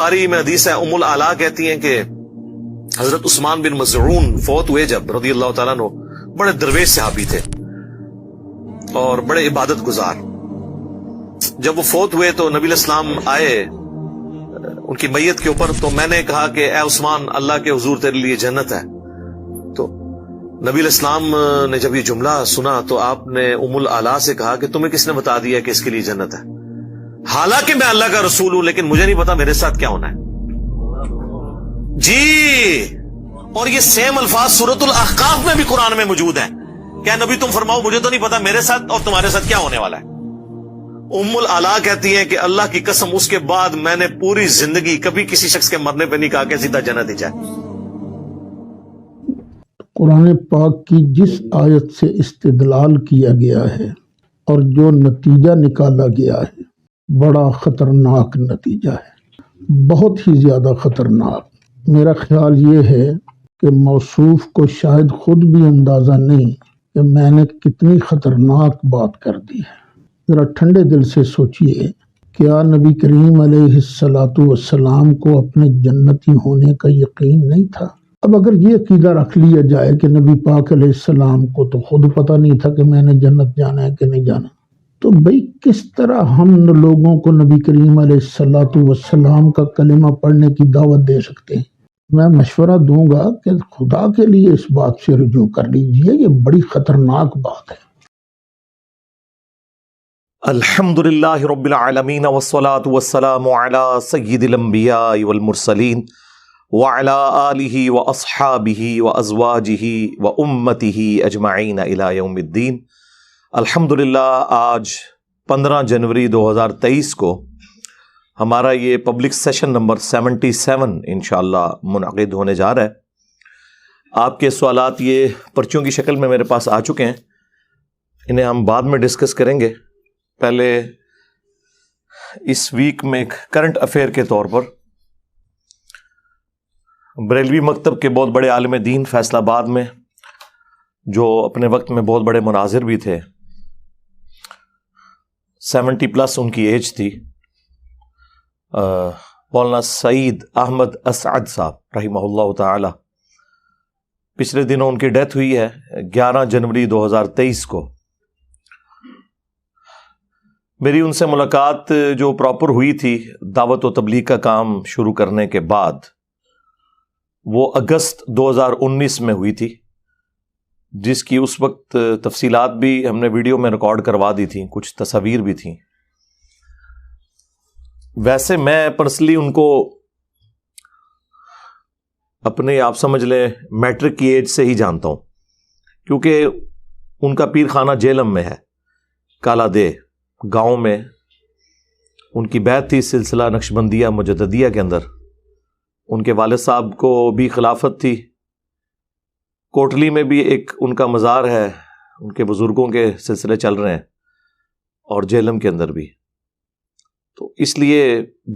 بخاری میں حدیث ہے، ام العلا کہتی ہیں کہ حضرت عثمان بن مظعون فوت ہوئے جب رضی اللہ تعالیٰ عنہ، بڑے درویش صحابی تھے اور بڑے عبادت گزار. جب وہ فوت ہوئے تو نبی علیہ السلام آئے ان کی میت کے اوپر، تو میں نے کہا کہ اے عثمان، اللہ کے حضور تیرے لیے جنت ہے. تو نبی علیہ السلام نے جب یہ جملہ سنا تو آپ نے ام العلا سے کہا کہ تمہیں کس نے بتا دیا کہ اس کے لیے جنت ہے؟ حالانکہ میں اللہ کا رسول ہوں، لیکن مجھے نہیں پتا میرے ساتھ کیا ہونا ہے. جی، اور یہ سیم الفاظ سورۃ الاحقاف میں بھی قرآن میں موجود ہیں. کیا نبی تم فرماؤ مجھے تو نہیں پتا میرے ساتھ اور تمہارے ساتھ کیا ہونے والا ہے. ام العلا کہتی ہیں کہ اللہ کی قسم اس کے بعد میں نے پوری زندگی کبھی کسی شخص کے مرنے پہ نہیں کہا کہ سیدھا جنت ہی جائے. قرآن پاک کی جس آیت سے استدلال کیا گیا ہے اور جو نتیجہ نکالا گیا ہے، بڑا خطرناک نتیجہ ہے، بہت ہی زیادہ خطرناک. میرا خیال یہ ہے کہ موصوف کو شاید خود بھی اندازہ نہیں کہ میں نے کتنی خطرناک بات کر دی ہے. ذرا ٹھنڈے دل سے سوچئے، کیا نبی کریم علیہ السلام کو اپنے جنتی ہونے کا یقین نہیں تھا؟ اب اگر یہ عقیدہ رکھ لیا جائے کہ نبی پاک علیہ السلام کو تو خود پتہ نہیں تھا کہ میں نے جنت جانا ہے کہ نہیں جانا، تو بھئی کس طرح ہم لوگوں کو نبی کریم علیہ السلام کا کلمہ پڑھنے کی دعوت دے سکتے ہیں؟ میں مشورہ دوں گا کہ خدا کے لیے اس بات سے رجوع کر لیجئے، یہ بڑی خطرناک بات ہے. الحمدللہ رب العالمین والصلاة والسلام علی سید الانبیاء والمرسلین وعلی آلہ واصحابہ وازواجہ وامتہ اجمعین الی یوم الدین. الحمدللہ آج 15 جنوری 2023 کو ہمارا یہ پبلک سیشن نمبر 77 انشاءاللہ منعقد ہونے جا رہا ہے. آپ کے سوالات یہ پرچیوں کی شکل میں میرے پاس آ چکے ہیں، انہیں ہم بعد میں ڈسکس کریں گے. پہلے اس ویک میں ایک کرنٹ افیئر کے طور پر بریلوی مکتب کے بہت بڑے عالم دین فیصل آباد میں، جو اپنے وقت میں بہت بڑے مناظر بھی تھے، 70+ ان کی ایج تھی، مولانا سعید احمد اسعد صاحب رحمہ اللہ تعالی، پچھلے دنوں ان کی ڈیتھ ہوئی ہے 11 جنوری 2023 کو. میری ان سے ملاقات جو پراپر ہوئی تھی دعوت و تبلیغ کا کام شروع کرنے کے بعد، وہ اگست 2019 میں ہوئی تھی، جس کی اس وقت تفصیلات بھی ہم نے ویڈیو میں ریکارڈ کروا دی تھیں، کچھ تصاویر بھی تھیں. ویسے میں پرسنلی ان کو اپنے آپ سمجھ لیں میٹرک کی ایج سے ہی جانتا ہوں، کیونکہ ان کا پیر خانہ جیلم میں ہے، کالا دے گاؤں میں ان کی بیعت تھی سلسلہ نقشبندیہ مجددیہ کے اندر. ان کے والد صاحب کو بھی خلافت تھی. کوٹلی میں بھی ایک ان کا مزار ہے، ان کے بزرگوں کے سلسلے چل رہے ہیں، اور جیلم کے اندر بھی. تو اس لیے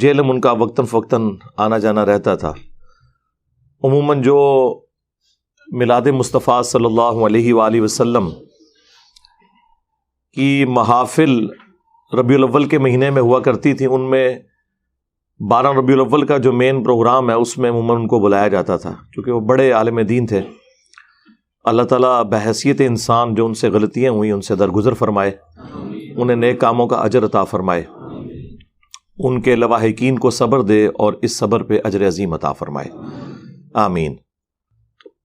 جیلم ان کا وقتاً فوقتاً آنا جانا رہتا تھا. عموماً جو میلاد مصطفیٰ صلی اللہ علیہ وآلہ وسلم کی محافل ربیع الاول کے مہینے میں ہوا کرتی تھی، ان میں 12 ربیع الاول کا جو مین پروگرام ہے اس میں عموماً ان کو بلایا جاتا تھا، کیونکہ وہ بڑے عالم دین تھے. اللہ تعالیٰ بحیثیت انسان جو ان سے غلطیاں ہوئیں ان سے درگزر فرمائے، انہیں نیک کاموں کا اجر عطا فرمائے، ان کے لواحقین کو صبر دے اور اس صبر پہ اجر عظیم عطا فرمائے، آمین.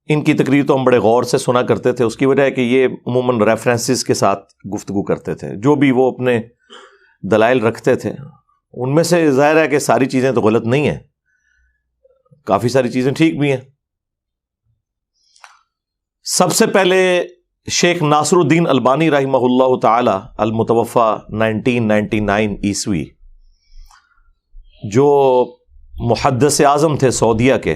ان کی تقریر تو ہم بڑے غور سے سنا کرتے تھے. اس کی وجہ ہے کہ یہ عموماً ریفرنسز کے ساتھ گفتگو کرتے تھے، جو بھی وہ اپنے دلائل رکھتے تھے ان میں سے ظاہر ہے کہ ساری چیزیں تو غلط نہیں ہیں، کافی ساری چیزیں ٹھیک بھی ہیں. سب سے پہلے شیخ ناصر الدین البانی رحمہ اللہ تعالی المتوفی 1999 عیسوی، جو محدث اعظم تھے سعودیہ کے.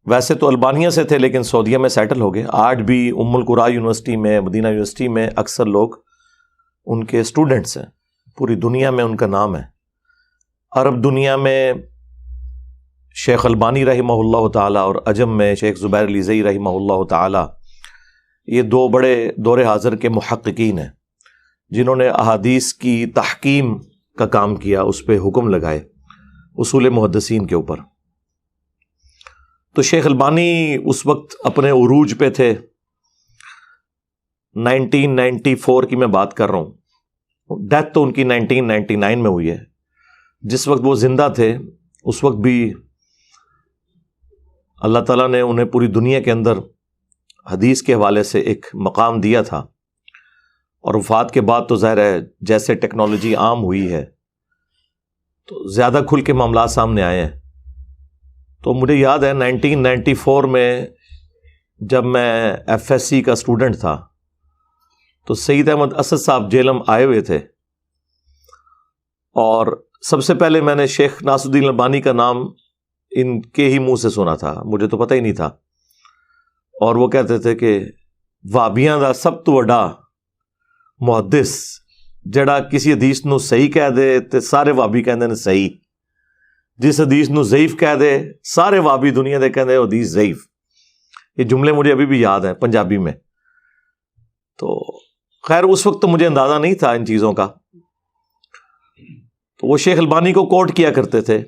ویسے تو البانیہ سے تھے لیکن سعودیہ میں سیٹل ہو گئے. آج بھی ام القرا یونیورسٹی میں، مدینہ یونیورسٹی میں اکثر لوگ ان کے اسٹوڈنٹس ہیں. پوری دنیا میں ان کا نام ہے. عرب دنیا میں شیخ البانی رحمہ اللہ تعالی اور عجم میں شیخ زبیر علی زئی رحمہ اللہ تعالی، یہ دو بڑے دور حاضر کے محققین ہیں جنہوں نے احادیث کی تحکیم کا کام کیا، اس پہ حکم لگائے. اصول محدثین کے اوپر. تو شیخ البانی اس وقت اپنے عروج پہ تھے. 1994 کی میں بات کر رہا ہوں. ڈیتھ تو ان کی 1999 میں ہوئی ہے. جس وقت وہ زندہ تھے اس وقت بھی اللہ تعالیٰ نے انہیں پوری دنیا کے اندر حدیث کے حوالے سے ایک مقام دیا تھا. اور وفات کے بعد تو ظاہر ہے جیسے ٹیکنالوجی عام ہوئی ہے تو زیادہ کھل کے معاملات سامنے آئے ہیں. تو مجھے یاد ہے 1994 میں جب میں ایف ایس سی کا اسٹوڈنٹ تھا تو سید احمد اسد صاحب جیلم آئے ہوئے تھے. اور سب سے پہلے میں نے شیخ ناصر الدین البانی کا نام ان کے ہی منہ سے سنا تھا, مجھے تو پتہ ہی نہیں تھا. اور وہ کہتے تھے کہ وہابیاں دا سب تو وڈا محدث جڑا کسی حدیث نو صحیح کہہ دے تے سارے وہابی کہندے نے صحیح, جس حدیث نو ضعیف کہہ دے سارے وہابی دنیا دے کہندے حدیث ضعیف. یہ جملے مجھے ابھی بھی یاد ہیں پنجابی میں. تو خیر اس وقت تو مجھے اندازہ نہیں تھا ان چیزوں کا. تو وہ شیخ البانی کو کوٹ کیا کرتے تھے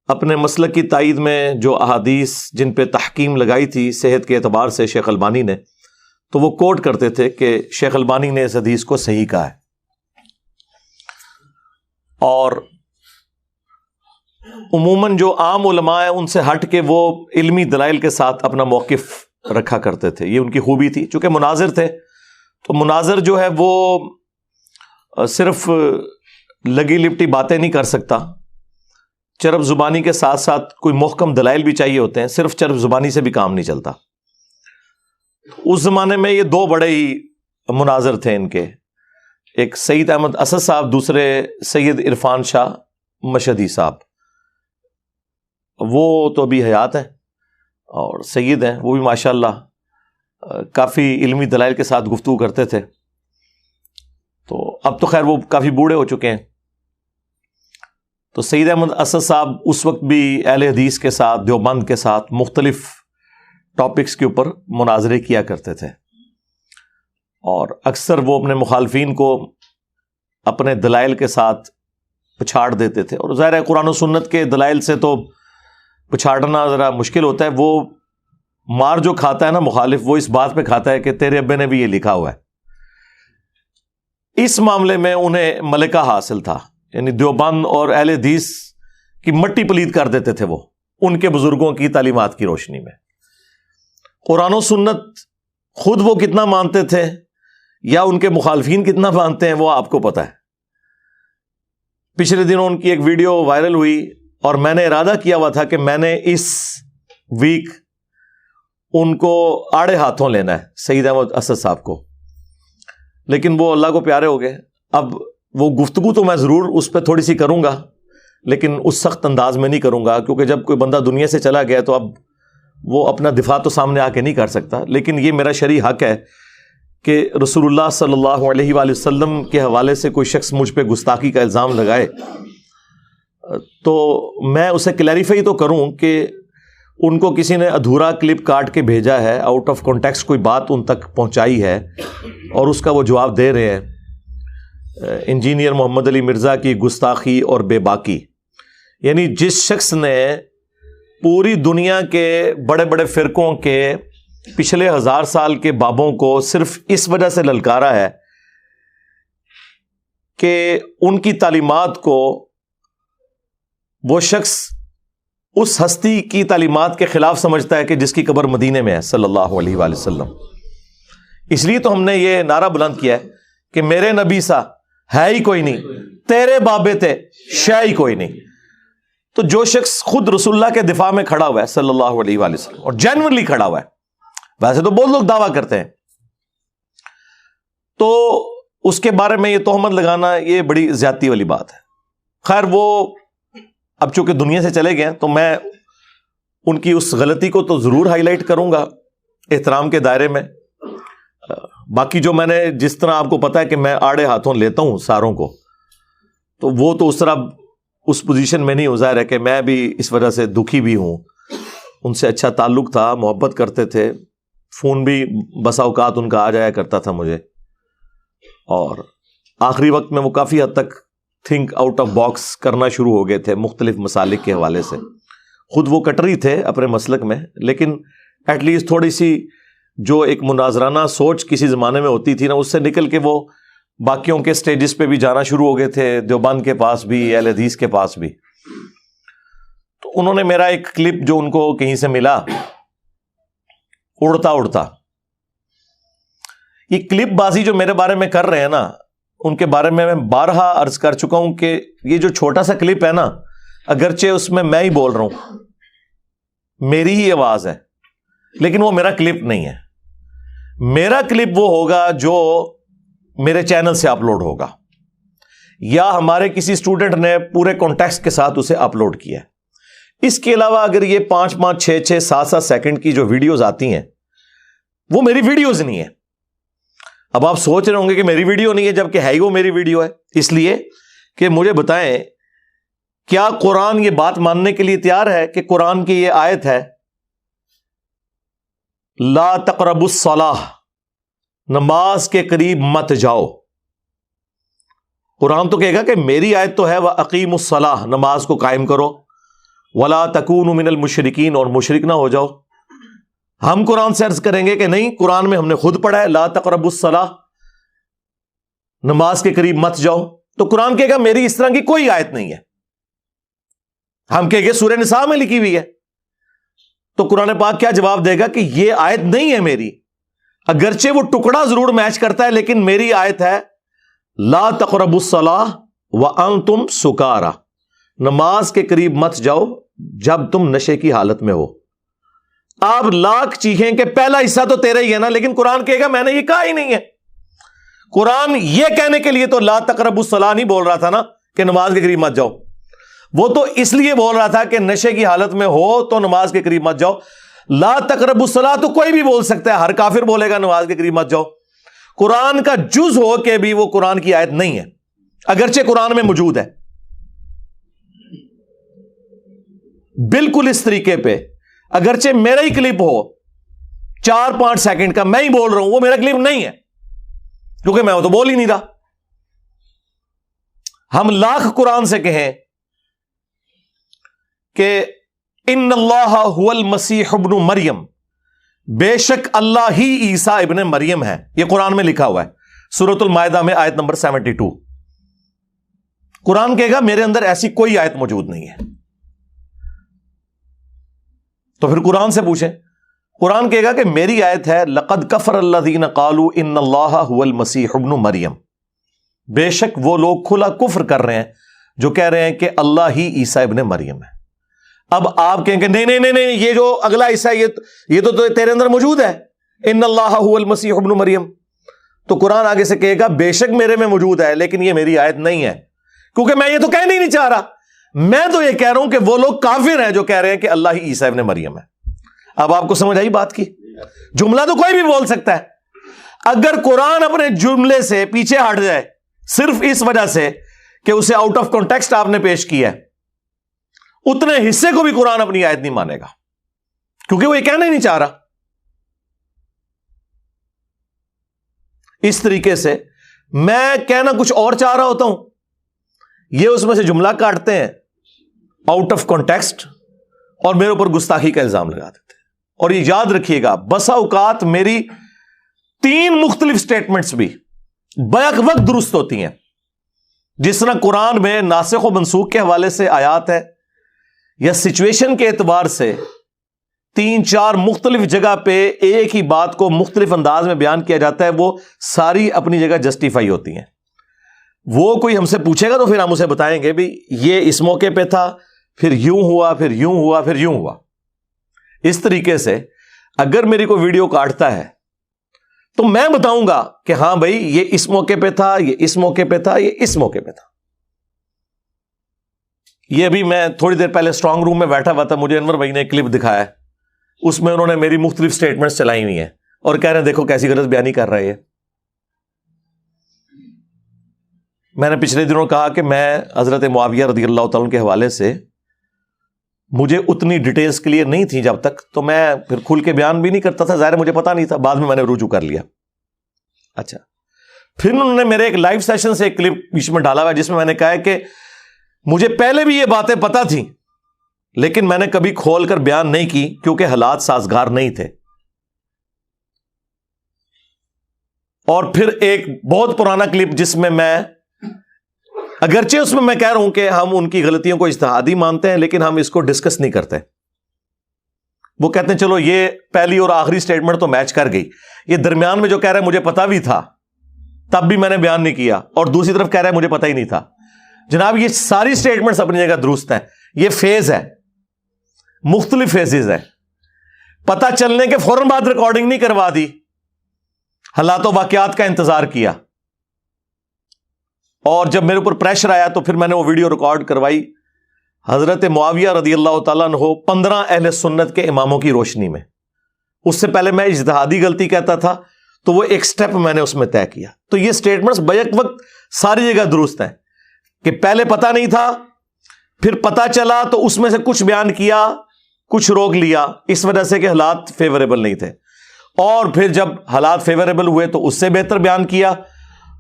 اپنے مسلک کی تائید میں. جو احادیث جن پہ تحکیم لگائی تھی صحت کے اعتبار سے شیخ البانی نے, تو وہ کوٹ کرتے تھے کہ شیخ البانی نے اس حدیث کو صحیح کہا ہے. اور عموماً جو عام علماء ہیں ان سے ہٹ کے وہ علمی دلائل کے ساتھ اپنا موقف رکھا کرتے تھے. یہ ان کی خوبی تھی. چونکہ مناظر تھے تو مناظر جو ہے وہ صرف لگی لپٹی باتیں نہیں کر سکتا, چرب زبانی کے ساتھ ساتھ کوئی محکم دلائل بھی چاہیے ہوتے ہیں. صرف چرب زبانی سے بھی کام نہیں چلتا. اس زمانے میں یہ دو بڑے ہی مناظر تھے ان کے, ایک سید احمد اسد صاحب, دوسرے سید عرفان شاہ مشہدی صاحب. وہ تو ابھی حیات ہیں اور سید ہیں, وہ بھی ماشاءاللہ کافی علمی دلائل کے ساتھ گفتگو کرتے تھے. تو اب تو خیر وہ کافی بوڑھے ہو چکے ہیں. تو سید احمد اسد صاحب اس وقت بھی اہل حدیث کے ساتھ, دیوبند کے ساتھ مختلف ٹاپکس کے اوپر مناظرے کیا کرتے تھے. اور اکثر وہ اپنے مخالفین کو اپنے دلائل کے ساتھ پچھاڑ دیتے تھے. اور ظاہر ہے قرآن و سنت کے دلائل سے تو پچھاڑنا ذرا مشکل ہوتا ہے. وہ مار جو کھاتا ہے نا مخالف, وہ اس بات پہ کھاتا ہے کہ تیرے ابے نے بھی یہ لکھا ہوا ہے. اس معاملے میں انہیں ملکہ حاصل تھا. یعنی دیوبند اور اہل حدیث کی مٹی پلید کر دیتے تھے وہ ان کے بزرگوں کی تعلیمات کی روشنی میں. قرآن و سنت خود وہ کتنا مانتے تھے یا ان کے مخالفین کتنا مانتے ہیں وہ آپ کو پتا ہے. پچھلے دنوں ان کی ایک ویڈیو وائرل ہوئی اور میں نے ارادہ کیا ہوا تھا کہ میں نے اس ویک ان کو آڑے ہاتھوں لینا ہے سید احمد اسد صاحب کو, لیکن وہ اللہ کو پیارے ہو گئے. اب وہ گفتگو تو میں ضرور اس پہ تھوڑی سی کروں گا, لیکن اس سخت انداز میں نہیں کروں گا, کیونکہ جب کوئی بندہ دنیا سے چلا گیا تو اب وہ اپنا دفاع تو سامنے آ کے نہیں کر سکتا. لیکن یہ میرا شرعی حق ہے کہ رسول اللہ صلی اللہ علیہ وآلہ وسلم کے حوالے سے کوئی شخص مجھ پہ گستاخی کا الزام لگائے تو میں اسے کلیریفائی تو کروں کہ ان کو کسی نے ادھورا کلپ کاٹ کے بھیجا ہے, آؤٹ آف کانٹیکسٹ کوئی بات ان تک پہنچائی ہے اور اس کا وہ جواب دے رہے ہیں. انجینئر محمد علی مرزا کی گستاخی اور بے باکی. یعنی جس شخص نے پوری دنیا کے بڑے بڑے فرقوں کے پچھلے 1000 سال کے بابوں کو صرف اس وجہ سے للکارا ہے کہ ان کی تعلیمات کو وہ شخص اس ہستی کی تعلیمات کے خلاف سمجھتا ہے کہ جس کی قبر مدینے میں ہے صلی اللہ علیہ وآلہ وسلم. اس لیے تو ہم نے یہ نعرہ بلند کیا ہے کہ میرے نبی سا ہے ہی کوئی نہیں, تیرے بابے تھے شے ہی کوئی نہیں. تو جو شخص خود رسول اللہ کے دفاع میں کھڑا ہوا ہے صلی اللہ علیہ وآلہ وسلم اور جینورلی کھڑا ہوا ہے, ویسے تو بہت لوگ دعویٰ کرتے ہیں, تو اس کے بارے میں یہ تہمت لگانا یہ بڑی زیادتی والی بات ہے. خیر وہ اب چونکہ دنیا سے چلے گئے تو میں ان کی اس غلطی کو تو ضرور ہائی لائٹ کروں گا احترام کے دائرے میں. باقی جو میں نے جس طرح آپ کو پتا ہے کہ میں آڑے ہاتھوں لیتا ہوں ساروں کو, تو وہ تو اس طرح اس پوزیشن میں نہیں ہو. ظاہر ہے کہ میں بھی اس وجہ سے دکھی بھی ہوں. ان سے اچھا تعلق تھا, محبت کرتے تھے, فون بھی بسا اوقات ان کا آ جایا کرتا تھا مجھے, اور آخری وقت میں وہ کافی حد تک تھنک آؤٹ آف باکس کرنا شروع ہو گئے تھے مختلف مسالک کے حوالے سے. خود وہ کٹری تھے اپنے مسلک میں، لیکن ایٹ لیسٹ تھوڑی سی جو ایک مناظرانہ سوچ کسی زمانے میں ہوتی تھی نا، اس سے نکل کے وہ باقیوں کے سٹیجز پہ بھی جانا شروع ہو گئے تھے، دیوبند کے پاس بھی، اہل حدیث کے پاس بھی. تو انہوں نے میرا ایک کلپ جو ان کو کہیں سے ملا، اڑتا اڑتا، یہ کلپ بازی جو میرے بارے میں کر رہے ہیں نا، ان کے بارے میں بارہا عرض کر چکا ہوں کہ یہ جو چھوٹا سا کلپ ہے نا، اگرچہ اس میں ہی بول رہا ہوں، میری ہی آواز ہے، لیکن وہ میرا کلپ نہیں ہے. میرا کلپ وہ ہوگا جو میرے چینل سے اپلوڈ ہوگا، یا ہمارے کسی اسٹوڈنٹ نے پورے کانٹیکسٹ کے ساتھ اسے اپلوڈ کیا ہے. اس کے علاوہ اگر یہ 5-5, 6-6, 7-7 سیکنڈ کی جو ویڈیوز آتی ہیں، وہ میری ویڈیوز نہیں ہے. اب آپ سوچ رہے ہوں گے کہ میری ویڈیو نہیں ہے، جبکہ ہے ہی وہ میری ویڈیو ہے. اس لیے کہ مجھے بتائیں، کیا قرآن یہ بات ماننے کے لیے تیار ہے کہ قرآن کی یہ آیت ہے، لا تقربوا الصلاۃ، نماز کے قریب مت جاؤ؟ قرآن تو کہے گا کہ میری آیت تو ہے وَأَقِیمُوا الصَّلَاةَ، نماز کو قائم کرو، وَلَا تَكُونُوا مِنَ الْمُشْرِكِينَ، اور مشرک نہ ہو جاؤ. ہم قرآن سے عرض کریں گے کہ نہیں، قرآن میں ہم نے خود پڑھا ہے لا تقربوا الصلاۃ، نماز کے قریب مت جاؤ. تو قرآن کہے گا میری اس طرح کی کوئی آیت نہیں ہے. ہم کہیں گے سورہ نساء میں لکھی ہوئی ہے. تو قرآن پاک کیا جواب دے گا کہ یہ آیت نہیں ہے میری، اگرچہ وہ ٹکڑا ضرور میچ کرتا ہے، لیکن میری آیت ہے لا تقربوا الصلاۃ وانتم سکارا، نماز کے قریب مت جاؤ جب تم نشے کی حالت میں ہو. آپ لاکھ چیخیں کہ پہلا حصہ تو تیرا ہی ہے نا، لیکن قرآن کہے گا میں نے یہ کہا ہی نہیں ہے. قرآن یہ کہنے کے لیے تو لا تقربوا الصلاۃ نہیں بول رہا تھا نا کہ نماز کے قریب مت جاؤ، وہ تو اس لیے بول رہا تھا کہ نشے کی حالت میں ہو تو نماز کے قریب مت جاؤ. لا تقربوا الصلاۃ تو کوئی بھی بول سکتا ہے، ہر کافر بولے گا نماز کے قریب مت جاؤ. قرآن کا جز ہو کے بھی وہ قرآن کی آیت نہیں ہے، اگرچہ قرآن میں موجود ہے. بالکل اس طریقے پہ اگرچہ میرا ہی کلپ ہو 4-5 سیکنڈ کا، میں ہی بول رہا ہوں، وہ میرا کلپ نہیں ہے، کیونکہ میں وہ تو بول ہی نہیں رہا. ہم لاکھ قرآن سے کہیں کہ ان اللہ هو المسیح ابن مریم، بے شک اللہ ہی عیسیٰ ابن مریم ہے، یہ قرآن میں لکھا ہوا ہے سورۃ المائدہ میں آیت نمبر 72. قرآن کہے گا میرے اندر ایسی کوئی آیت موجود نہیں ہے. تو پھر قرآن سے پوچھیں، قرآن کہے گا کہ میری آیت ہے لقد کفر الذین قالوا ان اللہ هو المسیح ابن مریم، بے شک وہ لوگ کھلا کفر کر رہے ہیں جو کہہ رہے ہیں کہ اللہ ہی عیسیٰ ابن مریم ہے. اب آپ کہیں کہ نہیں، یہ جو اگلا حصہ یہ تو تیرے اندر موجود ہے، ان اللہ هو المسیح ابن مریم. تو قرآن آگے سے کہے گا بے شک میرے میں موجود ہے، لیکن یہ میری آیت نہیں ہے، کیونکہ میں یہ تو کہنا ہی نہیں چاہ رہا. میں تو یہ کہہ رہا ہوں کہ وہ لوگ کافر ہیں جو کہہ رہے ہیں کہ اللہ ہی عیسیٰ ابن مریم ہے. اب آپ کو سمجھ آئی بات کی؟ جملہ تو کوئی بھی بول سکتا ہے. اگر قرآن اپنے جملے سے پیچھے ہٹ جائے صرف اس وجہ سے کہ اسے آؤٹ آف کانٹیکسٹ آپ نے پیش کیا ہے، اتنے حصے کو بھی قرآن اپنی آیت نہیں مانے گا، کیونکہ وہ یہ کہنا ہی نہیں چاہ رہا. اس طریقے سے میں کہنا کچھ اور چاہ رہا ہوتا ہوں، یہ اس میں سے جملہ کاٹتے ہیں آؤٹ آف کانٹیکسٹ اور میرے اوپر گستاخی کا الزام لگا دیتے ہیں. اور یہ یاد رکھیے گا، بسا اوقات میری 3 مختلف سٹیٹمنٹس بھی بیک وقت درست ہوتی ہیں. جس طرح قرآن میں ناسخ و منسوخ کے حوالے سے آیات ہے، یا سچویشن کے اعتبار سے 3-4 مختلف جگہ پہ ایک ہی بات کو مختلف انداز میں بیان کیا جاتا ہے، وہ ساری اپنی جگہ جسٹیفائی ہوتی ہیں. وہ کوئی ہم سے پوچھے گا تو پھر ہم اسے بتائیں گے بھی یہ اس موقع پہ تھا، پھر یوں ہوا، پھر یوں ہوا، پھر یوں ہوا. اس طریقے سے اگر میری کوئی ویڈیو کاٹتا ہے تو میں بتاؤں گا کہ ہاں بھائی یہ اس موقع پہ تھا، یہ اس موقع پہ تھا، یہ اس موقع پہ تھا. یہ ابھی میں تھوڑی دیر پہلے اسٹرانگ روم میں بیٹھا ہوا تھا، مجھے انور بھائی نے ایک کلپ دکھایا ہے، اس میں انہوں نے میری مختلف سٹیٹمنٹس چلائی ہوئی ہیں اور کہہ رہے ہیں دیکھو کیسی غلط بیانی کر رہے ہیں. میں نے پچھلے دنوں کہا کہ میں حضرت معاویہ رضی اللہ تعالیٰ عنہ کے حوالے سے مجھے اتنی ڈیٹیلز کلیئر نہیں تھی جب تک، تو میں پھر کھل کے بیان بھی نہیں کرتا تھا، ظاہر مجھے پتا نہیں تھا، بعد میں نے رجوع کر لیا. اچھا، پھر انہوں نے میرے ایک لائیو سیشن سے ایک کلپ بیچ میں ڈالا ہوا جس میں میں نے کہا ہے کہ مجھے پہلے بھی یہ باتیں پتہ تھیں لیکن میں نے کبھی کھول کر بیان نہیں کی کیونکہ حالات سازگار نہیں تھے. اور پھر ایک بہت پرانا کلپ جس میں اگرچہ اس میں کہہ رہا ہوں کہ ہم ان کی غلطیوں کو اجتہادی مانتے ہیں لیکن ہم اس کو ڈسکس نہیں کرتے. وہ کہتے ہیں چلو یہ پہلی اور آخری سٹیٹمنٹ تو میچ کر گئی, یہ درمیان میں جو کہہ رہا ہے مجھے پتا بھی تھا تب بھی میں نے بیان نہیں کیا, اور دوسری طرف کہہ رہا ہے مجھے پتا ہی نہیں تھا. جناب یہ ساری سٹیٹمنٹس اپنی جگہ درست ہیں, یہ فیز ہے, مختلف فیزز ہیں. پتہ چلنے کے فوراً بعد ریکارڈنگ نہیں کروا دی, حالات و واقعات کا انتظار کیا, اور جب میرے اوپر پریشر آیا تو پھر میں نے وہ ویڈیو ریکارڈ کروائی حضرت معاویہ رضی اللہ تعالیٰ عنہ 15 اہل سنت کے اماموں کی روشنی میں. اس سے پہلے میں اجتہادی غلطی کہتا تھا تو وہ ایک سٹیپ میں نے اس میں طے کیا. تو یہ سٹیٹمنٹس بیک وقت ساری جگہ درست ہیں کہ پہلے پتہ نہیں تھا, پھر پتہ چلا تو اس میں سے کچھ بیان کیا, کچھ روک لیا اس وجہ سے کہ حالات فیوریبل نہیں تھے, اور پھر جب حالات فیوریبل ہوئے تو اس سے بہتر بیان کیا,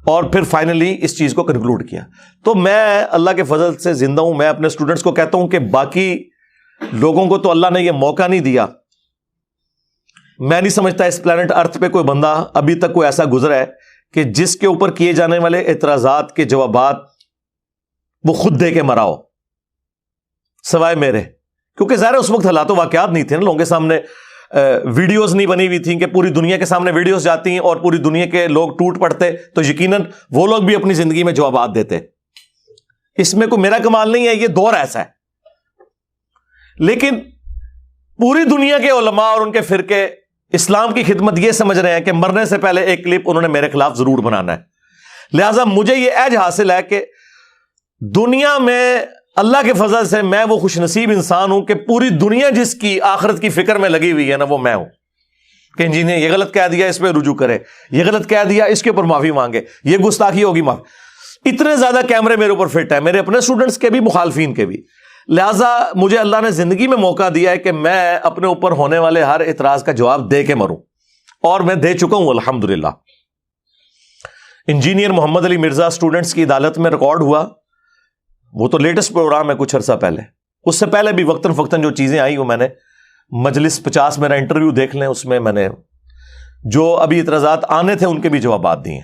اور پھر فائنلی اس چیز کو کنکلوڈ کیا. تو میں اللہ کے فضل سے زندہ ہوں. میں اپنے اسٹوڈنٹس کو کہتا ہوں کہ باقی لوگوں کو تو اللہ نے یہ موقع نہیں دیا. میں نہیں سمجھتا اس پلانٹ ارتھ پہ کوئی بندہ ابھی تک کوئی ایسا گزرا ہے کہ جس کے اوپر کیے جانے والے اعتراضات کے جوابات وہ خود دے کے مرا ہو سوائے میرے, کیونکہ ظاہر اس وقت حالات و واقعات نہیں تھے نا, لوگوں کے سامنے ویڈیوز نہیں بنی ہوئی تھیں کہ پوری دنیا کے سامنے ویڈیوز جاتی ہیں اور پوری دنیا کے لوگ ٹوٹ پڑتے تو یقیناً وہ لوگ بھی اپنی زندگی میں جوابات دیتے. اس میں کوئی میرا کمال نہیں ہے, یہ دور ایسا ہے. لیکن پوری دنیا کے علماء اور ان کے فرقے اسلام کی خدمت یہ سمجھ رہے ہیں کہ مرنے سے پہلے ایک کلپ انہوں نے میرے خلاف ضرور بنانا ہے. لہٰذا مجھے یہ ایج حاصل ہے کہ دنیا میں اللہ کے فضل سے میں وہ خوش نصیب انسان ہوں کہ پوری دنیا جس کی آخرت کی فکر میں لگی ہوئی ہے نا وہ میں ہوں, کہ جی نے یہ غلط کہہ دیا اس پہ رجوع کرے, یہ غلط کہہ دیا اس کے اوپر معافی مانگے, یہ گستاخی ہوگی معافی. اتنے زیادہ کیمرے میرے اوپر فٹ ہے, میرے اپنے اسٹوڈنٹس کے بھی مخالفین کے بھی. لہٰذا مجھے اللہ نے زندگی میں موقع دیا ہے کہ میں اپنے اوپر ہونے والے ہر اعتراض کا جواب دے کے مروں, اور میں دے چکا ہوں الحمدللہ. انجینئر محمد علی مرزا اسٹوڈنٹس کی عدالت میں ریکارڈ ہوا, وہ تو لیٹسٹ پروگرام ہے کچھ عرصہ پہلے. اس سے پہلے بھی وقتاً فوقتاً جو چیزیں آئی وہ میں نے مجلس 50 میرا انٹرویو دیکھ لیں, اس میں نے جو ابھی اعتراضات آنے تھے ان کے بھی جوابات دیے.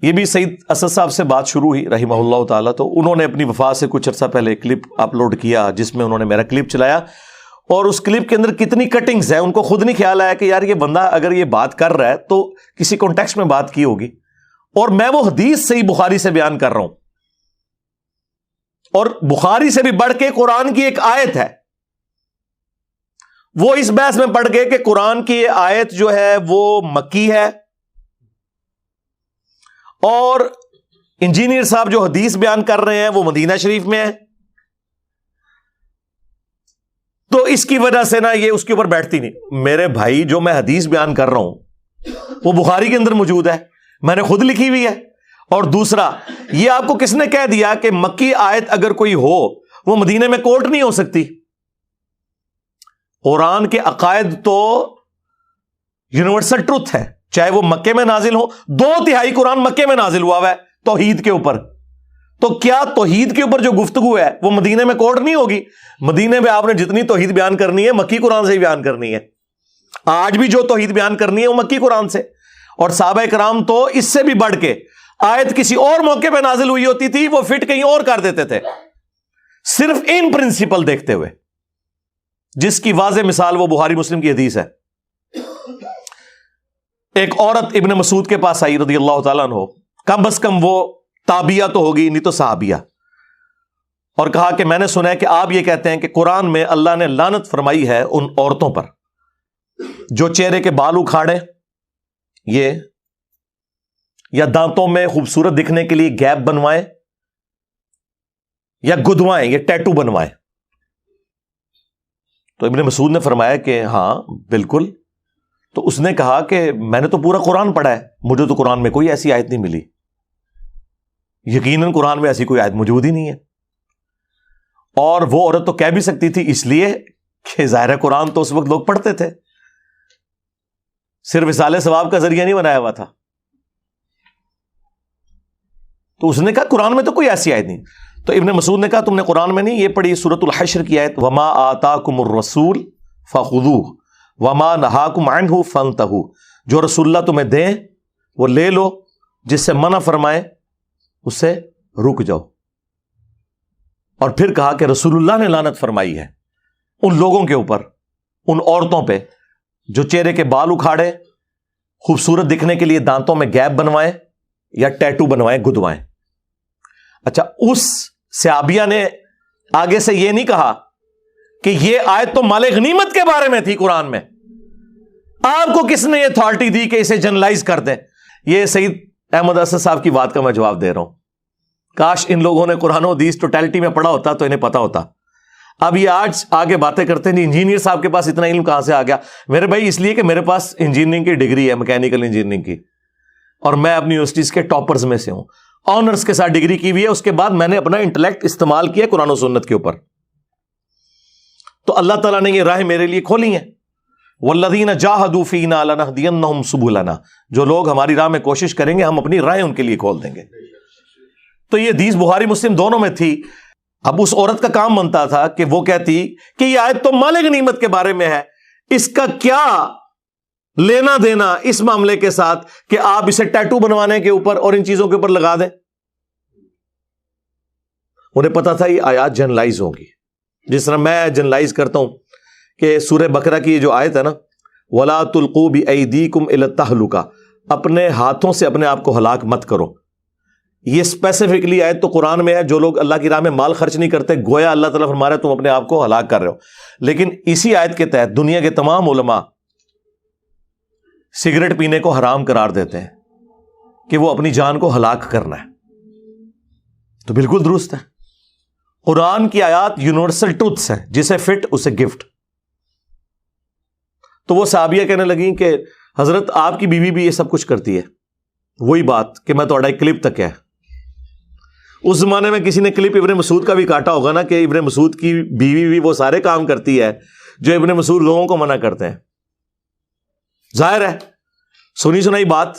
یہ بھی سعید اسد صاحب سے بات شروع ہوئی رحمہ اللہ تعالیٰ, تو انہوں نے اپنی وفات سے کچھ عرصہ پہلے کلپ اپلوڈ کیا جس میں انہوں نے میرا کلپ چلایا, اور اس کلپ کے اندر کتنی کٹنگز ہیں ان کو خود نہیں خیال آیا کہ یار یہ بندہ اگر یہ بات کر رہا ہے تو کسی کانٹیکسٹ میں بات کی ہوگی, اور میں وہ حدیث صحیح بخاری سے بیان کر رہا ہوں, اور بخاری سے بھی بڑھ کے قرآن کی ایک آیت ہے. وہ اس بحث میں پڑھ گئے کہ قرآن کی یہ آیت جو ہے وہ مکی ہے, اور انجینئر صاحب جو حدیث بیان کر رہے ہیں وہ مدینہ شریف میں ہے, تو اس کی وجہ سے نا یہ اس کے اوپر بیٹھتی نہیں. میرے بھائی جو میں حدیث بیان کر رہا ہوں وہ بخاری کے اندر موجود ہے, میں نے خود لکھی ہوئی ہے. اور دوسرا یہ آپ کو کس نے کہہ دیا کہ مکی آیت اگر کوئی ہو وہ مدینے میں کوٹ نہیں ہو سکتی؟ قرآن کے عقائد تو یونیورسل ٹروتھ ہے, چاہے وہ مکے میں نازل ہو. 2/3 قرآن مکے میں نازل ہوا ہے توحید کے اوپر, تو کیا توحید کے اوپر جو گفتگو ہے وہ مدینے میں کوٹ نہیں ہوگی؟ مدینے میں آپ نے جتنی توحید بیان کرنی ہے مکی قرآن سے ہی بیان کرنی ہے. آج بھی جو توحید بیان کرنی ہے وہ مکی قرآن سے, اور صحابہ کرام تو اس سے بھی بڑھ کے آیت کسی اور موقع پہ نازل ہوئی ہوتی تھی وہ فٹ کہیں اور کر دیتے تھے, صرف ان پرنسپل دیکھتے ہوئے, جس کی واضح مثال وہ بخاری مسلم کی حدیث ہے. ایک عورت ابن مسعود کے پاس آئی رضی اللہ تعالیٰ عنہ, کم از کم وہ تابعیہ تو ہوگی نہیں تو صحابیہ, اور کہا کہ میں نے سنا ہے کہ آپ یہ کہتے ہیں کہ قرآن میں اللہ نے لعنت فرمائی ہے ان عورتوں پر جو چہرے کے بال اکھاڑے, یہ یا دانتوں میں خوبصورت دکھنے کے لیے گیپ بنوائیں, یا گدوائیں, یا ٹیٹو بنوائیں. تو ابن مسعود نے فرمایا کہ ہاں بالکل. تو اس نے کہا کہ میں نے تو پورا قرآن پڑھا ہے, مجھے تو قرآن میں کوئی ایسی آیت نہیں ملی. یقیناً قرآن میں ایسی کوئی آیت موجود ہی نہیں ہے. اور وہ عورت تو کہہ بھی سکتی تھی اس لیے کہ ظاہر قرآن تو اس وقت لوگ پڑھتے تھے, صرف وصال ثواب کا ذریعہ نہیں بنایا ہوا تھا. تو اس نے کہا قرآن میں تو کوئی ایسی آیت نہیں. تو ابن مسعود نے کہا تم نے قرآن میں نہیں یہ پڑھی سورۃ الحشر کی آیت وما آتاکم الرسول فخذوہ وما نہاکم عنہ فانتہوا, جو رسول اللہ تمہیں دیں وہ لے لو, جس سے منع فرمائے اس سے رک جاؤ. اور پھر کہا کہ رسول اللہ نے لعنت فرمائی ہے ان لوگوں کے اوپر, ان عورتوں پہ جو چہرے کے بال اکھاڑے, خوبصورت دکھنے کے لیے دانتوں میں گیپ بنوائیں یا ٹیٹو بنوائیں, گدوائیں. اچھا, اس صحابیہ نے آگے سے یہ نہیں کہا کہ یہ آیت تو مال غنیمت کے بارے میں تھی قرآن میں, آپ کو کس نے یہ اتھارٹی دی کہ اسے جنرلائز کر دیں. یہ سعید احمد اسد صاحب کی بات کا میں جواب دے رہا ہوں. کاش ان لوگوں نے قرآن و حدیث ٹوٹیلٹی میں پڑھا ہوتا تو انہیں پتا ہوتا. اب یہ آج آگے باتیں کرتے ہیں انجینئر صاحب کے پاس اتنا علم کہاں سے آ گیا. میرے بھائی اس لیے کہ میرے پاس انجینئرنگ کی ڈگری ہے, میکینیکل انجینئرنگ کی, اور میں اپنی یونیورسٹیز کے ٹاپرز میں سے ہوں, آنرز کے ساتھ ڈگری کی ہوئی ہے. اس کے بعد میں نے اپنا انٹلیکٹ استعمال کیا قرآن و سنت کے اوپر. تو اللہ تعالیٰ نے یہ راہیں میرے لیے کھولی ہیں. والذین جاہدوا فینا لنہدینہم سبلنا, جو لوگ ہماری راہ میں کوشش کریں گے ہم اپنی راہیں ان کے لیے کھول دیں گے. تو یہ حدیث بخاری مسلم دونوں میں تھی. اب اس عورت کا کام بنتا تھا کہ وہ کہتی کہ یہ آیت تو مال غنیمت کے بارے میں ہے, اس کا کیا لینا دینا اس معاملے کے ساتھ کہ آپ اسے ٹیٹو بنوانے کے اوپر اور ان چیزوں کے اوپر لگا دیں. انہیں پتا تھا یہ آیات جنرلائز ہوگی, جس طرح میں جنرلائز کرتا ہوں کہ سورہ بقرہ کی جو آیت ہے نا, وَلَا تُلْقُوا بِأَيْدِيكُمْ إِلَى التَّهْلُكَةِ, اپنے ہاتھوں سے اپنے آپ کو ہلاک مت کرو. یہ اسپیسیفکلی آیت تو قرآن میں ہے. جو لوگ اللہ کی راہ میں مال خرچ نہیں کرتے, گویا اللہ تعالیٰ فرما رہا ہے تم اپنے آپ کو ہلاک کر رہے ہو. لیکن اسی آیت کے تحت دنیا کے تمام علماء سگریٹ پینے کو حرام قرار دیتے ہیں کہ وہ اپنی جان کو ہلاک کرنا ہے. تو بالکل درست ہے. قرآن کی آیات یونیورسل ٹروتھس ہیں, جسے فٹ اسے گفٹ. تو وہ صحابیہ کہنے لگیں کہ حضرت آپ کی بیوی بھی یہ سب کچھ کرتی ہے. وہی بات کہ میں تھوڑا ایک کلپ تک ہے. اس زمانے میں کسی نے کلپ ابن مسعود کا بھی کاٹا ہوگا نا کہ ابن مسعود کی بیوی بھی وہ سارے کام کرتی ہے جو ابن مسعود لوگوں کو منع کرتے ہیں. ظاہر ہے سنی سنائی بات.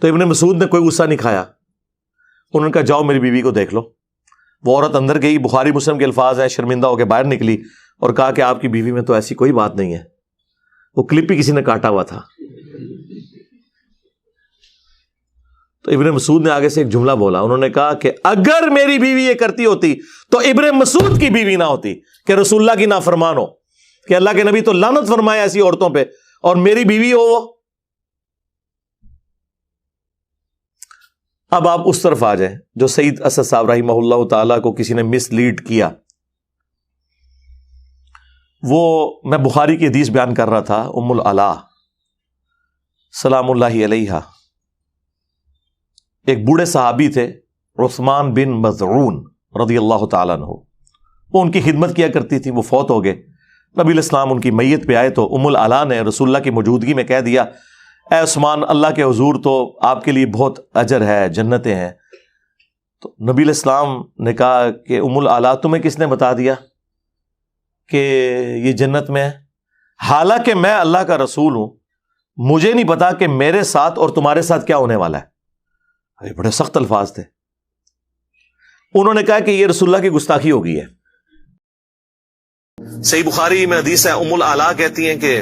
تو ابن مسعود نے کوئی غصہ نہیں کھایا. انہوں نے کہا جاؤ میری بیوی کو دیکھ لو. وہ عورت اندر گئی, بخاری مسلم کے الفاظ ہیں, شرمندہ ہو کے باہر نکلی اور کہا کہ آپ کی بیوی میں تو ایسی کوئی بات نہیں ہے. وہ کلپ بھی کسی نے کاٹا ہوا تھا. تو ابن مسعود نے آگے سے ایک جملہ بولا. انہوں نے کہا کہ اگر میری بیوی یہ کرتی ہوتی تو ابن مسعود کی بیوی نہ ہوتی کہ رسول اللہ کی نافرمان ہو, کہ اللہ کے نبی تو لعنت فرمائے ایسی عورتوں پہ, اور میری بیوی ہو وہ. اب آپ اس طرف آ جائیں جو سعید اسد صاحب رحمہ اللہ تعالیٰ کو کسی نے مس لیڈ کیا. وہ میں بخاری کی حدیث بیان کر رہا تھا. ام العلا سلام اللہ علیہا ایک بوڑھے صحابی تھے, عثمان بن مظعون رضی اللہ تعالیٰ عنہ. وہ ان کی خدمت کیا کرتی تھی. وہ فوت ہو گئے. نبی علیہ السلام ان کی میت پہ آئے تو ام العلا نے رسول اللہ کی موجودگی میں کہہ دیا, اے عثمان, اللہ کے حضور تو آپ کے لیے بہت اجر ہے, جنتیں ہیں. تو نبی علیہ السلام نے کہا کہ ام العلا تمہیں کس نے بتا دیا کہ یہ جنت میں ہے؟ حالانکہ میں اللہ کا رسول ہوں, مجھے نہیں پتا کہ میرے ساتھ اور تمہارے ساتھ کیا ہونے والا ہے. یہ بڑے سخت الفاظ تھے. انہوں نے کہا کہ یہ رسول اللہ کی گستاخی ہو گئی ہے. صحیح بخاری میں حدیث ہے, ام العلا کہتی ہیں کہ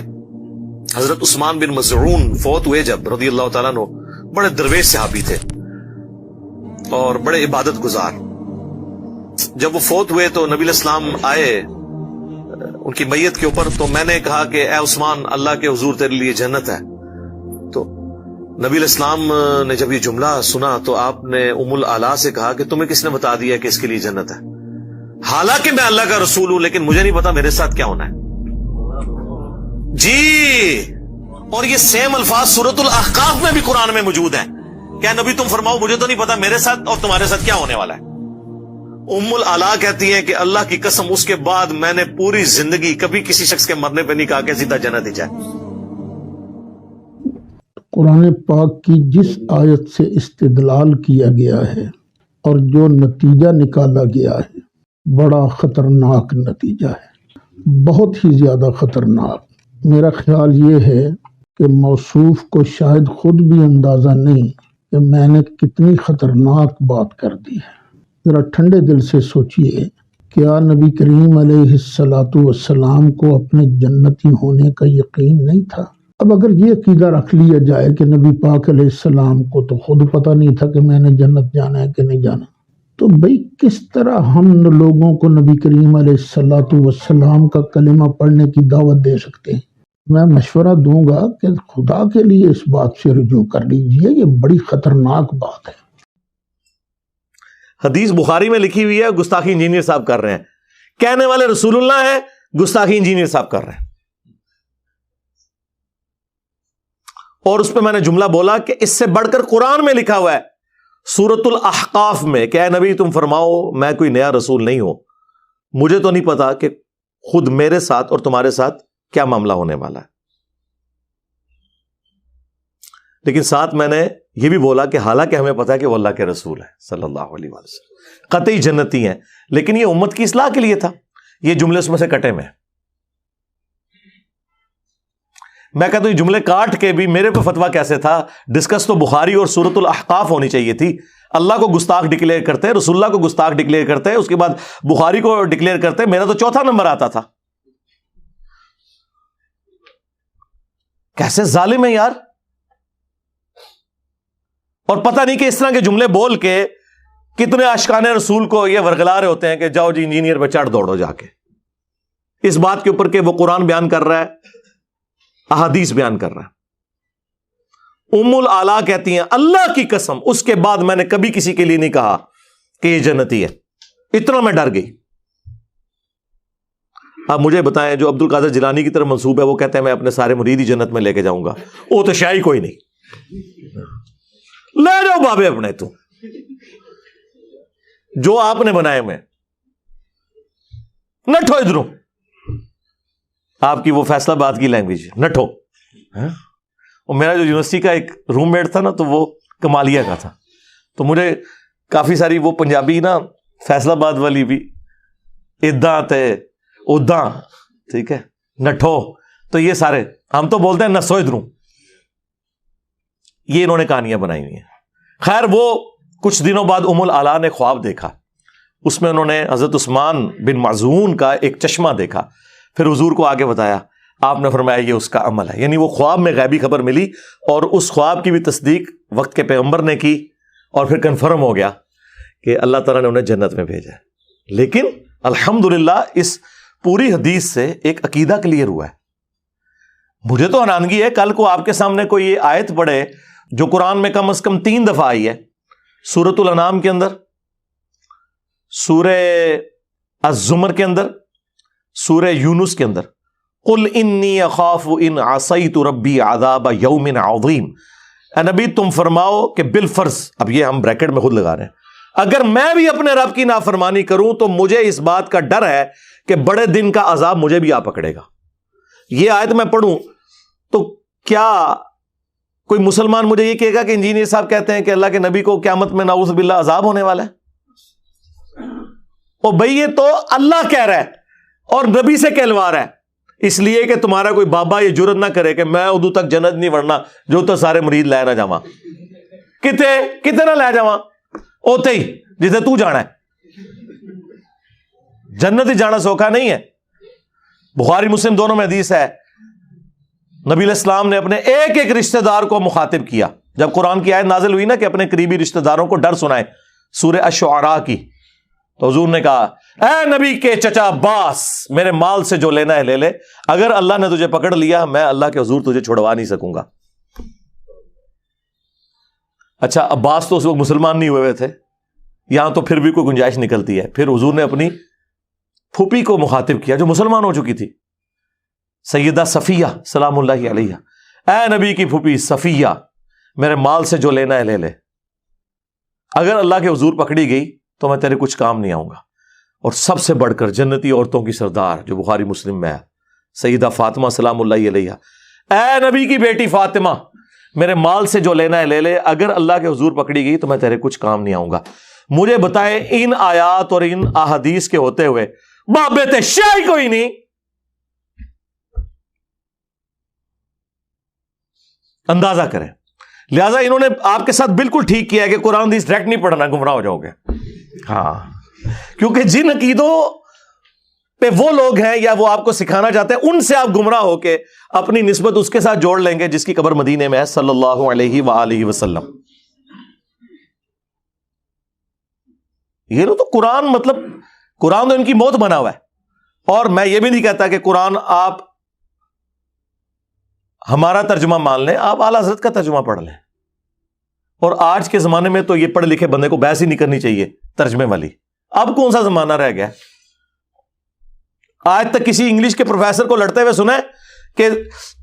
حضرت عثمان بن مظعون فوت ہوئے جب رضی اللہ تعالیٰ عنہ, بڑے درویش صحابی تھے اور بڑے عبادت گزار. جب وہ فوت ہوئے تو نبی علیہ السلام آئے ان کی میت کے اوپر. تو میں نے کہا کہ اے عثمان, اللہ کے حضور تیرے لیے جنت ہے. تو نبی علیہ السلام نے جب یہ جملہ سنا تو آپ نے ام العلا سے کہا کہ تمہیں کس نے بتا دیا کہ اس کے لیے جنت ہے؟ حالانکہ میں اللہ کا رسول ہوں, لیکن مجھے نہیں پتا میرے ساتھ کیا ہونا ہے. جی, اور یہ سیم الفاظ سورۃ الاحقاف میں بھی قرآن میں موجود ہیں. کیا نبی تم فرماؤ مجھے تو نہیں پتا میرے ساتھ اور تمہارے ساتھ کیا ہونے والا ہے. ام العلا کہتی ہیں کہ اللہ کی قسم اس کے بعد میں نے پوری زندگی کبھی کسی شخص کے مرنے پہ نہیں کہا کہ سیدھا جنت ہی جائے. قرآن پاک کی جس آیت سے استدلال کیا گیا ہے اور جو نتیجہ نکالا گیا ہے, بڑا خطرناک نتیجہ ہے, بہت ہی زیادہ خطرناک. میرا خیال یہ ہے کہ موصوف کو شاید خود بھی اندازہ نہیں کہ میں نے کتنی خطرناک بات کر دی ہے۔ ذرا ٹھنڈے دل سے سوچئے، کیا نبی کریم علیہ الصلوۃ والسلام کو اپنے جنتی ہونے کا یقین نہیں تھا؟ اب اگر یہ عقیدہ رکھ لیا جائے کہ نبی پاک علیہ السلام کو تو خود پتہ نہیں تھا کہ میں نے جنت جانا ہے کہ نہیں جانا، تو بھئی کس طرح ہم لوگوں کو نبی کریم علیہ الصلوۃ والسلام کا کلمہ پڑھنے کی دعوت دے سکتے ہیں؟ میں مشورہ دوں گا کہ خدا کے لیے اس بات سے رجوع کر لیجئے، یہ بڑی خطرناک بات ہے۔ حدیث بخاری میں لکھی ہوئی ہے، گستاخی انجینئر صاحب کر رہے ہیں، کہنے والے رسول اللہ ہے، گستاخی انجینئر صاحب کر رہے ہیں۔ اور اس پہ میں نے جملہ بولا کہ اس سے بڑھ کر قرآن میں لکھا ہوا ہے سورۃ الاحقاف میں کہ اے نبی تم فرماؤ میں کوئی نیا رسول نہیں ہوں، مجھے تو نہیں پتا کہ خود میرے ساتھ اور تمہارے ساتھ کیا معاملہ ہونے والا ہے۔ لیکن ساتھ میں نے یہ بھی بولا کہ حالانکہ ہمیں پتا ہے کہ وہ اللہ کے رسول ہے صلی اللہ علیہ وسلم، قطعی جنتی ہیں، لیکن یہ امت کی اصلاح کے لیے تھا۔ یہ جملے اس میں سے کٹے میں میں کہتا ہوں یہ جملے کاٹ کے بھی میرے پہ فتویٰ کیسے تھا؟ ڈسکس تو بخاری اور سورۃ الاحقاف ہونی چاہیے تھی۔ اللہ کو گستاخ ڈکلیئر کرتے، رسول اللہ کو گستاخ ڈکلیئر کرتے، اس کے بعد بخاری کو ڈکلیئر کرتے، میرا تو چوتھا نمبر آتا تھا۔ کیسے ظالم ہے یار! اور پتہ نہیں کہ اس طرح کے جملے بول کے کتنے عاشقان رسول کو یہ ورگلا رہے ہوتے ہیں کہ جاؤ جی انجینئر پہ چڑھ دوڑو جا کے، اس بات کے اوپر کہ وہ قرآن بیان کر رہا ہے، احادیث بیان کر رہا ہے۔ ام العلا کہتی ہیں اللہ کی قسم اس کے بعد میں نے کبھی کسی کے لیے نہیں کہا کہ یہ جنتی ہے، اتنا میں ڈر گئی۔ اب مجھے بتائیں جو عبد القادر جیلانی کی طرف منسوب ہے وہ کہتے ہیں میں اپنے سارے مرید ہی جنت میں لے کے جاؤں گا، وہ تو شاہی کوئی نہیں، لے جاؤ بابے اپنے، تو جو آپ نے بنائے میں نٹھو ادھروں، آپ کی وہ فیصلہ آباد کی لینگویج نٹھو۔ اور میرا جو یونیورسٹی کا ایک روم میٹ تھا نا تو وہ کمالیہ کا تھا، تو مجھے کافی ساری وہ پنجابی نا فیصلہ آباد والی بھی اداں تے اداں، ٹھیک ہے، نٹھو، تو یہ سارے ہم تو بولتے ہیں نسو ادھروں، یہ انہوں نے کہانیاں بنائی ہوئی ہیں۔ خیر وہ کچھ دنوں بعد ام العلا نے خواب دیکھا، اس میں انہوں نے حضرت عثمان بن معزون کا ایک چشمہ دیکھا، پھر حضور کو آگے بتایا، آپ نے فرمایا یہ اس کا عمل ہے، یعنی وہ خواب میں غیبی خبر ملی اور اس خواب کی بھی تصدیق وقت کے پیغمبر نے کی اور پھر کنفرم ہو گیا کہ اللہ تعالیٰ نے انہیں جنت میں بھیجا ہے۔ لیکن الحمدللہ اس پوری حدیث سے ایک عقیدہ کلیئر ہوا ہے۔ مجھے تو حیرانگی ہے کل کو آپ کے سامنے کوئی یہ آیت پڑھے جو قرآن میں کم از کم 3 دفعہ آئی ہے، سورۃ الانعام کے اندر، سورہ الزمر کے اندر، سورہ یونس کے اندر، قل انی اخاف ان عصیت ربی عذاب یوم عظیم۔ اے نبی تم فرماؤ کہ بالفرض، اب یہ ہم بریکٹ میں خود لگا رہے ہیں، اگر میں بھی اپنے رب کی نافرمانی کروں تو مجھے اس بات کا ڈر ہے کہ بڑے دن کا عذاب مجھے بھی آ پکڑے گا۔ یہ آیت میں پڑھوں تو کیا کوئی مسلمان مجھے یہ کہے گا کہ انجینئر صاحب کہتے ہیں کہ اللہ کے نبی کو قیامت میں نعوذ باللہ عذاب ہونے والا ہے؟ اور بھئی یہ تو اللہ کہہ رہا ہے اور نبی سے کہلوا رہا ہے، اس لیے کہ تمہارا کوئی بابا یہ جرت نہ کرے کہ میں ادو تک جنت نہیں ورنا جو تو سارے مرید لے نہ جاواں، کتے نہ لے جاواں، اوتے ہی جسے تو جانا ہے، جنت ہی جانا سوکھا نہیں ہے۔ بخاری مسلم دونوں میں حدیث ہے، نبی علیہ السلام نے اپنے ایک ایک رشتہ دار کو مخاطب کیا، جب قرآن کی آیت نازل ہوئی نا کہ اپنے قریبی رشتہ داروں کو ڈر سنائے، سورہ الشعراء کی، تو حضور نے کہا اے نبی کے چچا عباس میرے مال سے جو لینا ہے لے لے، اگر اللہ نے تجھے پکڑ لیا میں اللہ کے حضور تجھے چھڑوا نہیں سکوں گا۔ اچھا عباس تو اس وقت مسلمان نہیں ہوئے تھے، یہاں تو پھر بھی کوئی گنجائش نکلتی ہے۔ پھر حضور نے اپنی پھوپھی کو مخاطب کیا جو مسلمان ہو چکی تھی، سیدہ صفیہ سلام اللہ علیہ، اے نبی کی پھوپھی صفیہ میرے مال سے جو لینا ہے لے لے، اگر اللہ کے حضور پکڑی گئی تو میں تیرے کچھ کام نہیں آؤں گا۔ اور سب سے بڑھ کر جنتی عورتوں کی سردار جو بخاری مسلم میں ہے، سیدہ فاطمہ سلام اللہ علیہ، اے نبی کی بیٹی فاطمہ میرے مال سے جو لینا ہے لے لے، اگر اللہ کے حضور پکڑی گئی تو میں تیرے کچھ کام نہیں آؤں گا۔ مجھے بتائے ان آیات اور ان احادیث کے ہوتے ہوئے بابے تے شاہی کوئی نہیں، اندازہ کریں۔ لہٰذا انہوں نے آپ کے ساتھ بالکل ٹھیک کیا ہے کہ قرآن حدیث ڈائریکٹ نہیں پڑھنا، گمراہ ہو جاؤ گے. ہاں، کیونکہ جن عقیدوں پہ وہ لوگ ہیں یا وہ آپ کو سکھانا چاہتے ہیں، ان سے آپ گمراہ ہو کے اپنی نسبت اس کے ساتھ جوڑ لیں گے جس کی قبر مدینے میں ہے صلی اللہ علیہ وآلہ وسلم. یہ تو قرآن، مطلب قرآن تو ان کی موت بنا ہوا ہے. اور میں یہ بھی نہیں کہتا کہ قرآن آپ ہمارا ترجمہ مان لیں، آپ اعلیٰ حضرت کا ترجمہ پڑھ لیں. اور آج کے زمانے میں تو یہ پڑھے لکھے بندے کو بحث ہی نہیں کرنی چاہیے ترجمے والی. اب کون سا زمانہ رہ گیا؟ آج تک کسی انگلش کے پروفیسر کو لڑتے ہوئے سنا ہے کہ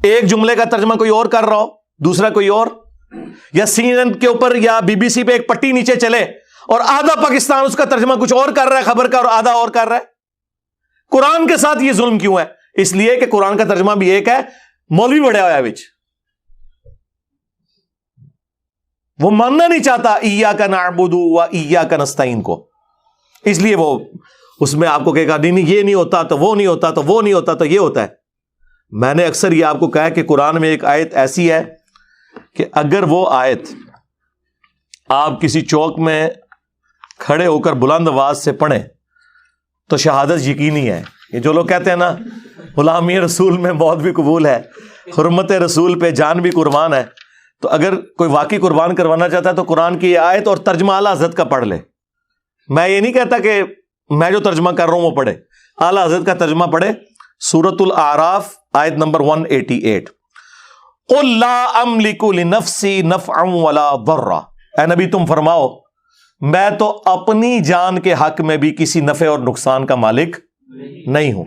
ایک جملے کا ترجمہ کوئی اور کر رہا ہو، دوسرا کوئی اور، یا سی این این کے اوپر یا بی بی سی پہ ایک پٹی نیچے چلے اور آدھا پاکستان اس کا ترجمہ کچھ اور کر رہا ہے خبر کا اور آدھا اور کر رہا ہے؟ قرآن کے ساتھ یہ ظلم کیوں ہے؟ اس لیے کہ قرآن کا ترجمہ بھی ایک ہے، مولوی بڑھیا ہوا ہے وچ، وہ ماننا نہیں چاہتا ایاک نعبد و ایاک نستعین کو، اس لیے وہ اس میں آپ کو کہے گا نہیں یہ نہیں ہوتا تو وہ نہیں ہوتا تو وہ نہیں ہوتا تو یہ ہوتا ہے. میں نے اکثر یہ آپ کو کہا کہ قرآن میں ایک آیت ایسی ہے کہ اگر وہ آیت آپ کسی چوک میں کھڑے ہو کر بلند آواز سے پڑھیں تو شہادت یقینی ہے. یہ جو لوگ کہتے ہیں نا غلامی رسول میں موت بھی قبول ہے، حرمت رسول پہ جان بھی قربان ہے، تو اگر کوئی واقعی قربان کروانا چاہتا ہے تو قرآن کی یہ آیت اور ترجمہ اعلیٰ حضرت کا پڑھ لے. میں یہ نہیں کہتا کہ میں جو ترجمہ کر رہا ہوں وہ پڑھے، اعلیٰ حضرت کا ترجمہ پڑھے. سورۃ الاعراف آیت نمبر 188، قل لا املک لنفسی نفعا ولا ضرا، اے نبی تم فرماؤ میں تو اپنی جان کے حق میں بھی کسی نفع اور نقصان کا مالک نہیں ہوں،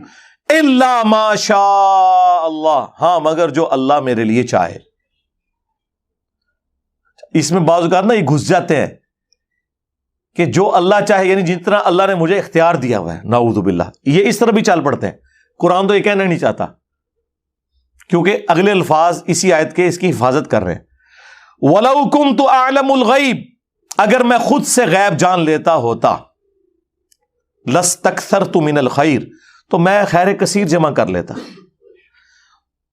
الا ما شاء اللہ، ہاں مگر جو اللہ میرے لیے چاہے. اس میں بعض اوقات نا یہ گھس جاتے ہیں کہ جو اللہ چاہے، یعنی جتنا اللہ نے مجھے اختیار دیا ہوا ہے، نعوذ باللہ، یہ اس طرح بھی چال پڑتے ہیں. قرآن تو یہ کہنا نہیں چاہتا، کیونکہ اگلے الفاظ اسی آیت کے اس کی حفاظت کر رہے ہیں. وَلَوْ كُنْتُ أَعْلَمُ الْغَيْبِ، اگر میں خود سے غیب جان لیتا ہوتا، لَاسْتَكْثَرْتُ مِنَ الْخَيْرِ، تو میں خیر کثیر جمع کر لیتا.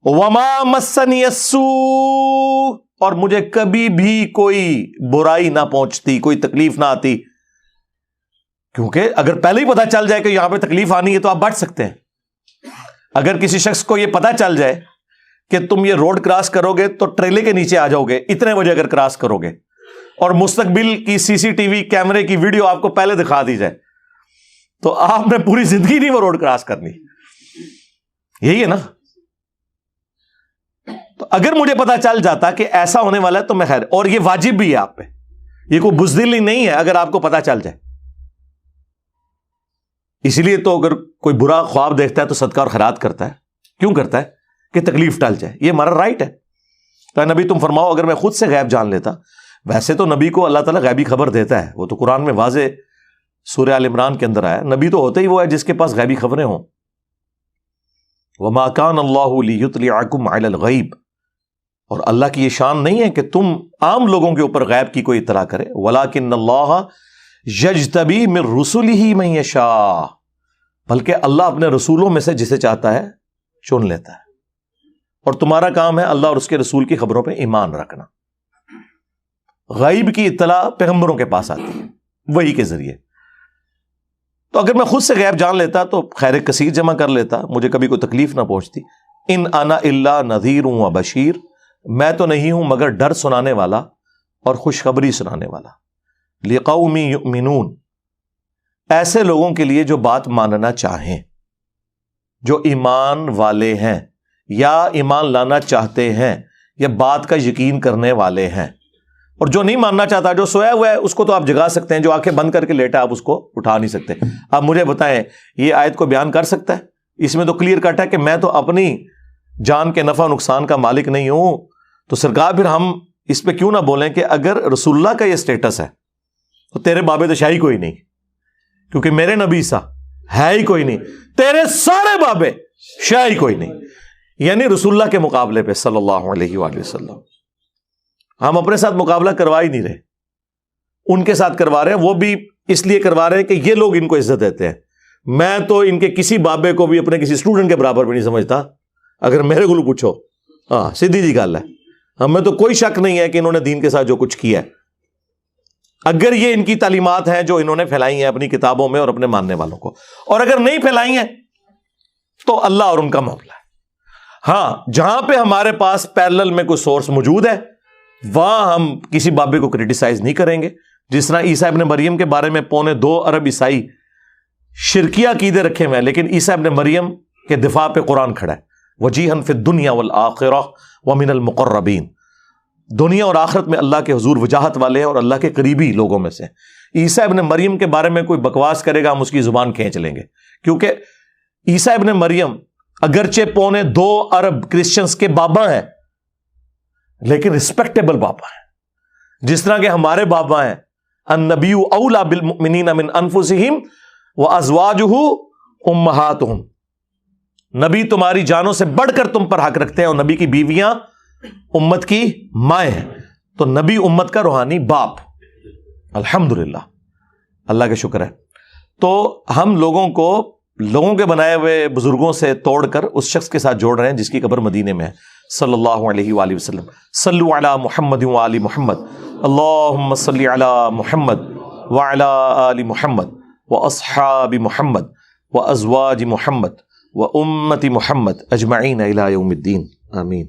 وَمَا مَسَّنِيَ السُّوءُ، اور مجھے کبھی بھی کوئی برائی نہ پہنچتی، کوئی تکلیف نہ آتی. کیونکہ اگر پہلے ہی پتا چل جائے کہ یہاں پہ تکلیف آنی ہے تو آپ بچ سکتے ہیں. اگر کسی شخص کو یہ پتا چل جائے کہ تم یہ روڈ کراس کرو گے تو ٹریلے کے نیچے آ جاؤ گے اتنے بجے اگر کراس کرو گے، اور مستقبل کی سی سی ٹی وی کیمرے کی ویڈیو آپ کو پہلے دکھا دی جائے، تو آپ نے پوری زندگی نہیں وہ روڈ کراس کرنی. یہی ہے نا. تو اگر مجھے پتا چل جاتا کہ ایسا ہونے والا ہے تو میں خیر، اور یہ واجب بھی ہے آپ پہ، یہ کوئی بزدلی نہیں ہے اگر آپ کو پتا چل جائے. اس لیے تو اگر کوئی برا خواب دیکھتا ہے تو صدقہ اور خیرات کرتا ہے. کیوں کرتا ہے؟ کہ تکلیف ٹل جائے، یہ ہمارا رائٹ ہے. تو نبی تم فرماؤ اگر میں خود سے غیب جان لیتا، ویسے تو نبی کو اللہ تعالیٰ غیبی خبر دیتا ہے، وہ تو قرآن میں واضح سورہ آل عمران کے اندر آیا، نبی تو ہوتا ہی وہ ہے جس کے پاس غیبی خبریں ہوں. وما كان الله ليطلعكم على الغيب، اور اللہ کی یہ شان نہیں ہے کہ تم عام لوگوں کے اوپر غیب کی کوئی اطلاع کرے. ولكن الله يجتبي من رسله من يشاء، بلکہ اللہ اپنے رسولوں میں سے جسے چاہتا ہے چن لیتا ہے. اور تمہارا کام ہے اللہ اور اس کے رسول کی خبروں پہ ایمان رکھنا. غیب کی اطلاع پیغمبروں کے پاس آتی ہے وحی کے ذریعے. تو اگر میں خود سے غیب جان لیتا تو خیر کثیر جمع کر لیتا، مجھے کبھی کوئی تکلیف نہ پہنچتی. ان انا الا نذیر و بشیر، میں تو نہیں ہوں مگر ڈر سنانے والا اور خوشخبری سنانے والا. لقوم یؤمنون، ایسے لوگوں کے لیے جو بات ماننا چاہیں، جو ایمان والے ہیں یا ایمان لانا چاہتے ہیں یا بات کا یقین کرنے والے ہیں. اور جو نہیں ماننا چاہتا، جو سویا ہوا ہے، اس کو تو آپ جگا سکتے ہیں، جو آنکھیں بند کر کے لیٹا آپ اس کو اٹھا نہیں سکتے. آپ مجھے بتائیں یہ آیت کو بیان کر سکتا ہے؟ اس میں تو کلیئر کٹ ہے کہ میں تو اپنی جان کے نفع و نقصان کا مالک نہیں ہوں. تو سرکار پھر ہم اس پہ کیوں نہ بولیں کہ اگر رسول اللہ کا یہ سٹیٹس ہے تو تیرے بابے تو شاہی کوئی نہیں، کیونکہ میرے نبی سا ہے ہی کوئی نہیں، تیرے سارے بابے شاہی کوئی نہیں. یعنی رسول اللہ کے مقابلے پہ صلی اللہ علیہ وآلہ وسلم ہم اپنے ساتھ مقابلہ کروا ہی نہیں رہے، ان کے ساتھ کروا رہے ہیں. وہ بھی اس لیے کروا رہے ہیں کہ یہ لوگ ان کو عزت دیتے ہیں. میں تو ان کے کسی بابے کو بھی اپنے کسی اسٹوڈنٹ کے برابر بھی نہیں سمجھتا. اگر میرے کو پوچھو، ہاں سیدھی جی گل ہے، ہمیں تو کوئی شک نہیں ہے کہ انہوں نے دین کے ساتھ جو کچھ کیا ہے، اگر یہ ان کی تعلیمات ہیں جو انہوں نے پھیلائی ہیں اپنی کتابوں میں اور اپنے ماننے والوں کو، اور اگر نہیں پھیلائی ہیں تو اللہ اور ان کا معاملہ ہے۔ ہاں جہاں پہ ہمارے پاس پیرلل میں کوئی سورس موجود ہے وہاں ہم کسی بابے کو کرٹیسائز نہیں کریں گے، جس طرح عیسیٰ ابن مریم کے بارے میں 2.25 ارب عیسائی شرکیہ عقیدے رکھے ہوئے ہیں، لیکن عیسیٰ ابن مریم کے دفاع پہ قرآن کھڑا ہے، وجیہن فی الدنیا والآخرہ ومن المقربین، دنیا اور آخرت میں اللہ کے حضور وجاہت والے ہیں اور اللہ کے قریبی لوگوں میں سے۔ عیسیٰ ابن مریم کے بارے میں کوئی بکواس کرے گا ہم اس کی زبان کھینچ لیں گے، کیونکہ عیسیٰ ابن مریم اگرچہ 2.25 ارب کرسچنز کے بابا ہیں لیکن رسپیکٹیبل بابا ہیں، جس طرح کہ ہمارے بابا ہیں النبی اولی بالمؤمنین من انفسہم وازواجہ امہاتہم، نبی تمہاری جانوں سے بڑھ کر تم پر حق رکھتے ہیں، اور نبی کی بیویاں امت کی مائیں ہیں، تو نبی امت کا روحانی باپ، الحمدللہ، اللہ کا شکر ہے۔ تو ہم لوگوں کے بنائے ہوئے بزرگوں سے توڑ کر اس شخص کے ساتھ جوڑ رہے ہیں جس کی قبر مدینے میں ہے، صلی اللہ علیہ وآلہ وسلم۔ صلو علی محمد وآل محمد، اللہم صلی علی محمد وعلی آل محمد واصحاب محمد وازواج محمد وامت محمد اجمعین الی یوم الدین، آمین۔